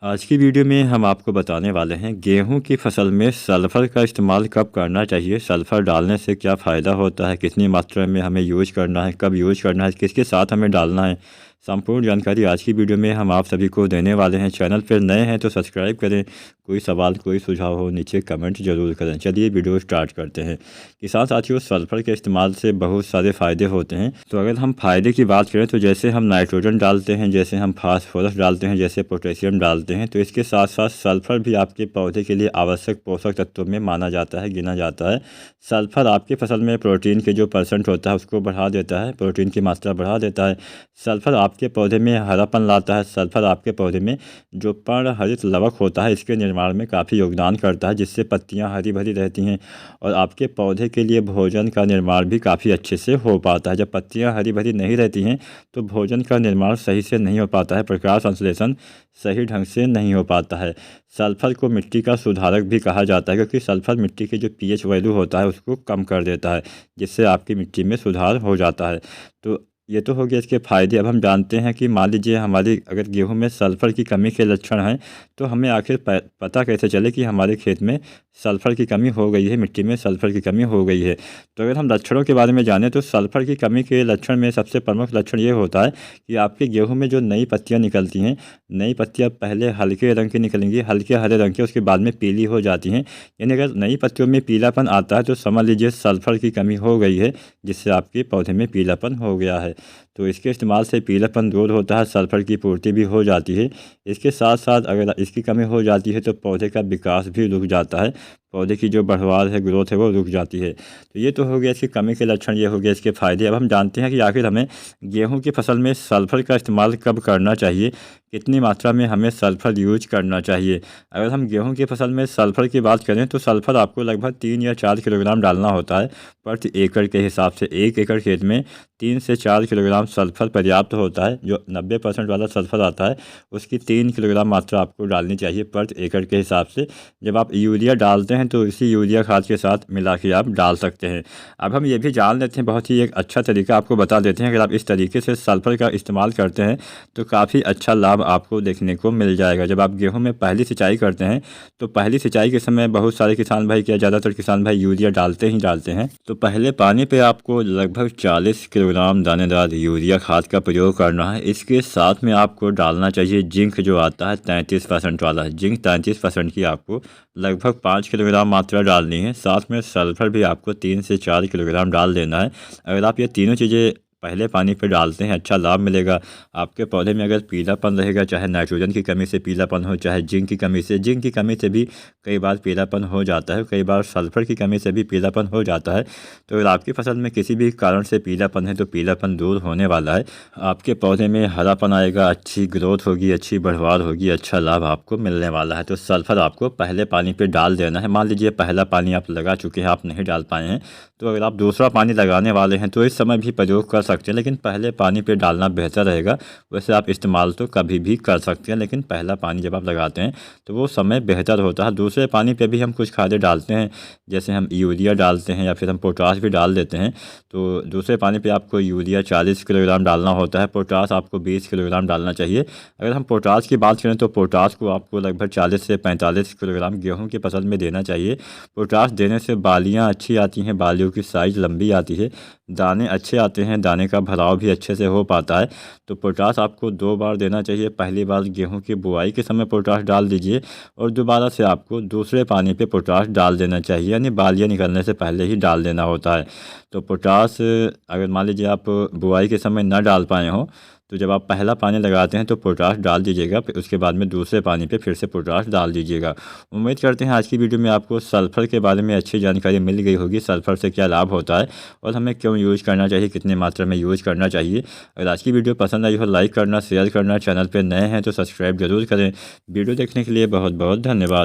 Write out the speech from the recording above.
आज की वीडियो में हम आपको बताने वाले हैं गेहूं की फसल में सल्फ़र का इस्तेमाल कब करना चाहिए, सल्फ़र डालने से क्या फ़ायदा होता है, कितनी मात्रा में हमें यूज़ करना है, कब यूज़ करना है, किसके साथ हमें डालना है। संपूर्ण जानकारी आज की वीडियो में हम आप सभी को देने वाले हैं। चैनल पर नए हैं तो सब्सक्राइब करें। कोई सवाल कोई सुझाव हो नीचे कमेंट जरूर करें। चलिए वीडियो स्टार्ट करते हैं। किसान साथियों, सल्फ़र के इस्तेमाल से बहुत सारे फ़ायदे होते हैं। तो अगर हम फ़ायदे की बात करें तो जैसे हम नाइट्रोजन डालते हैं, जैसे हम फास्फोरस डालते हैं, जैसे पोटेशियम डालते हैं, तो इसके साथ साथ सल्फ़र भी आपके पौधे के लिए आवश्यक पोषक तत्वों में माना जाता है, गिना जाता है। सल्फ़र आपकी फसल में प्रोटीन के जो % होता है उसको बढ़ा देता है, प्रोटीन की मात्रा बढ़ा देता है। सल्फ़र आपके पौधे में हरापन लाता है। सल्फ़र आपके पौधे में जो पर्णहरित लवक होता है इसके निर्माण में काफ़ी योगदान करता है, जिससे पत्तियां हरी भरी रहती हैं और आपके पौधे के लिए भोजन का निर्माण भी काफ़ी अच्छे से हो पाता है। जब पत्तियां हरी भरी नहीं रहती हैं तो भोजन का निर्माण सही से नहीं हो पाता है, प्रकाश संश्लेषण सही ढंग से नहीं हो पाता है। सल्फ़र को मिट्टी का सुधारक भी कहा जाता है, क्योंकि सल्फ़र मिट्टी के जो pH वैल्यू होता है उसको कम कर देता है, जिससे आपकी मिट्टी में सुधार हो जाता है। तो ये तो हो गया इसके फ़ायदे। अब हम जानते हैं कि मान लीजिए हमारी अगर गेहूं में सल्फ़र की कमी के लक्षण हैं तो हमें आखिर पता कैसे चले कि हमारे खेत में सल्फ़र की कमी हो गई है, मिट्टी में सल्फ़र की कमी हो गई है। तो अगर हम लक्षणों के बारे में जानें तो सल्फ़र की कमी के लक्षण में सबसे प्रमुख लक्षण ये होता है कि आपके गेहूँ में जो नई पत्तियाँ निकलती हैं, नई पत्तियाँ पहले हल्के रंग की निकलेंगी, हल्के हरे रंग की, उसके बाद में पीली हो जाती हैं। यानी अगर नई पत्तियों में पीलापन आता है तो समझ लीजिए सल्फ़र की कमी हो गई है, जिससे आपके पौधे में पीलापन हो गया है। तो इसके इस्तेमाल से पीलापन दूर होता है, सल्फ़र की पूर्ति भी हो जाती है। इसके साथ साथ अगर इसकी कमी हो जाती है तो पौधे का विकास भी रुक जाता है, पौधे की जो बढ़वार है, ग्रोथ है, वो रुक जाती है। तो ये तो हो गया इसकी कमी के लक्षण, ये हो गया इसके फ़ायदे। अब हम जानते हैं कि आखिर हमें गेहूं की फसल में सल्फ़र का इस्तेमाल कब करना चाहिए, कितनी मात्रा में हमें सल्फ़र यूज करना चाहिए। अगर हम गेहूं की फसल में सल्फ़र की बात करें तो सल्फ़र आपको लगभग 3 या 4 किलोग्राम डालना होता है प्रति एकड़ के हिसाब से। 1 एकड़ खेत में 3 से 4 किलोग्राम सल्फ़र पर्याप्त होता है। जो 90% वाला सल्फ़र आता है उसकी 3 किलोग्राम मात्रा आपको डालनी चाहिए प्रति एकड़ के हिसाब से। जब आप यूरिया डालते हैं तो इसी यूरिया खाद के साथ मिला के आप डाल सकते हैं। अब हम ये भी जान लेते हैं, बहुत ही एक अच्छा तरीका आपको बता देते हैं। अगर आप इस तरीके से सल्फ़र का इस्तेमाल करते हैं तो काफ़ी अच्छा लाभ आपको देखने को मिल जाएगा। जब आप गेहूं में पहली सिंचाई करते हैं तो पहली सिंचाई के समय बहुत सारे किसान भाई, क्या ज़्यादातर किसान भाई यूरिया डालते ही डालते हैं। तो पहले पानी पे आपको लगभग 40 किलोग्राम दानेदार यूरिया खाद का प्रयोग करना है। इसके साथ में आपको डालना चाहिए जिंक, जो आता है 33% वाला। जिंक 33% की आपको लगभग 5 किलोग्राम मात्रा डालनी है। साथ में सल्फ़र भी आपको 3 से 4 किलोग्राम डाल देना है। अगर आप ये तीनों चीज़ें पहले पानी पे डालते हैं अच्छा लाभ मिलेगा। आपके पौधे में अगर पीलापन रहेगा, चाहे नाइट्रोजन की कमी से पीलापन हो, चाहे जिंक की कमी से भी कई बार पीलापन हो जाता है, कई बार सल्फ़र की कमी से भी पीलापन हो जाता है। तो अगर आपकी फसल में किसी भी कारण से पीलापन है तो पीलापन दूर होने वाला है, आपके पौधे में हरापन आएगा, अच्छी ग्रोथ होगी, अच्छी बढ़वार होगी, अच्छा लाभ आपको मिलने वाला है। तो सल्फ़र आपको पहले पानी पे डाल देना है। मान लीजिए पहला पानी आप लगा चुके हैं, आप नहीं डाल पाए हैं, तो अगर आप दूसरा पानी लगाने वाले हैं तो इस समय भी प्रयोग कर सकते हैं, लेकिन पहले पानी पे डालना बेहतर रहेगा। वैसे आप इस्तेमाल तो कभी भी कर सकते हैं, लेकिन पहला पानी जब आप लगाते हैं तो वो समय बेहतर होता है। दूसरे पानी पे भी हम कुछ खादें डालते हैं, जैसे हम यूरिया डालते हैं या फिर हम पोटाश भी डाल देते हैं। तो दूसरे पानी पे आपको यूरिया 40 किलोग्राम डालना होता है, पोटाश आपको 20 किलोग्राम डालना चाहिए। अगर हम पोटाश की बात करें तो पोटाश को आपको लगभग 40 से 45 किलोग्राम गेहूँ की फसल में देना चाहिए। पोटाश देने से बालियाँ अच्छी आती हैं, बालियों की साइज़ लंबी आती है, दाने अच्छे आते हैं, दाने का भराव भी अच्छे से हो पाता है। तो पोटाश आपको 2 बार देना चाहिए। पहली बार गेहूं की बुआई के समय पोटाश डाल दीजिए और दोबारा से आपको दूसरे पानी पे पोटाश डाल देना चाहिए, यानी बालियाँ निकलने से पहले ही डाल देना होता है। तो पोटाश अगर मान लीजिए आप बुआई के समय न डाल पाए हों तो जब आप पहला पानी लगाते हैं तो पोटाश डाल दीजिएगा, फिर उसके बाद में दूसरे पानी पे फिर से पोटाश डाल दीजिएगा। उम्मीद करते हैं आज की वीडियो में आपको सल्फ़र के बारे में अच्छी जानकारी मिल गई होगी, सल्फ़र से क्या लाभ होता है और हमें क्यों यूज़ करना चाहिए, कितनी मात्रा में यूज़ करना चाहिए। अगर आज की वीडियो पसंद आई हो लाइक करना, शेयर करना, चैनल पर नए हैं तो सब्सक्राइब जरूर करें। वीडियो देखने के लिए बहुत बहुत धन्यवाद।